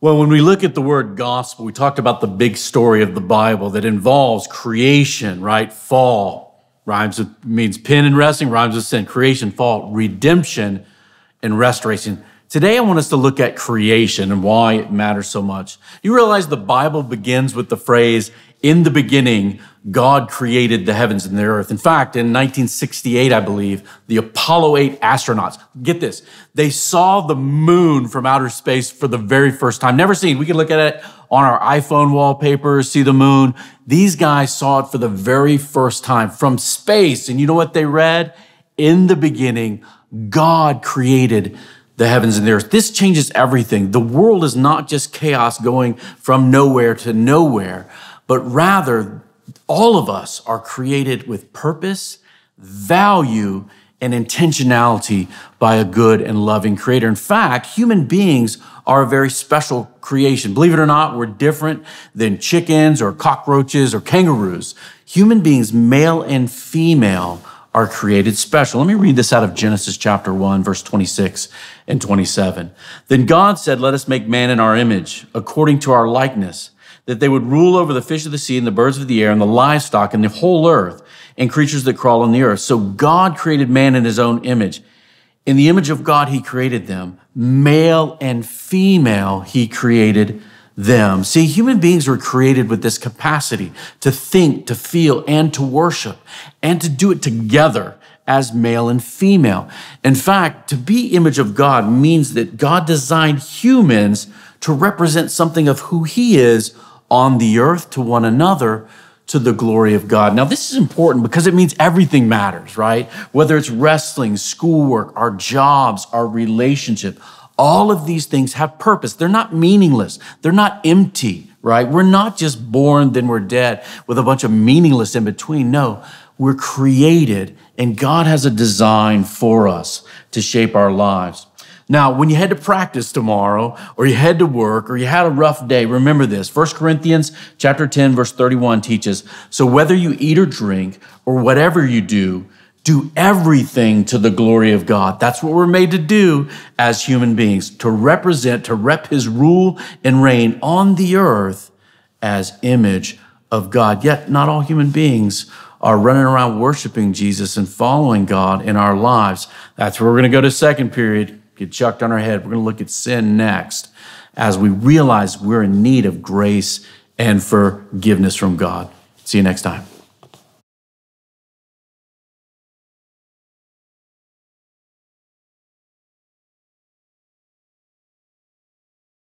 Well, when we look at the word gospel, we talked about the big story of the Bible that involves creation, right? Fall, means pin and wrestling, rhymes with sin. Creation, fall, redemption, and restoration. Today, I want us to look at creation and why it matters so much. You realize the Bible begins with the phrase, in the beginning, God created the heavens and the earth. In fact, in 1968, I believe, the Apollo 8 astronauts, get this, they saw the moon from outer space for the very first time. Never seen. We can look at it on our iPhone wallpaper, see the moon. These guys saw it for the very first time from space. And you know what they read? In the beginning, God created the heavens and the earth. This changes everything. The world is not just chaos going from nowhere to nowhere, but rather all of us are created with purpose, value, and intentionality by a good and loving creator. In fact, human beings are a very special creation. Believe it or not, we're different than chickens or cockroaches or kangaroos. Human beings, male and female, are created special. Let me read this out of Genesis chapter 1, verse 26 and 27. Then God said, let us make man in our image, according to our likeness, that they would rule over the fish of the sea and the birds of the air and the livestock and the whole earth and creatures that crawl on the earth. So God created man in his own image. In the image of God, he created them. Male and female, he created them. See, human beings were created with this capacity to think, to feel, and to worship, and to do it together as male and female. In fact, to be image of God means that God designed humans to represent something of who he is on the earth to one another, to the glory of God. Now, this is important because it means everything matters, right? Whether it's wrestling, schoolwork, our jobs, our relationship, all of these things have purpose. They're not meaningless. They're not empty, right? We're not just born, then we're dead with a bunch of meaningless in between. No, we're created and God has a design for us to shape our lives. Now, when you head to practice tomorrow, or you head to work, or you had a rough day, remember this. 1 Corinthians chapter 10, verse 31 teaches, so whether you eat or drink, or whatever you do everything to the glory of God. That's what we're made to do as human beings, to represent, to rep his rule and reign on the earth as image of God. Yet not all human beings are running around worshiping Jesus and following God in our lives. That's where we're going to go to second period. Get chucked on our head. We're going to look at sin next as we realize we're in need of grace and forgiveness from God. See you next time.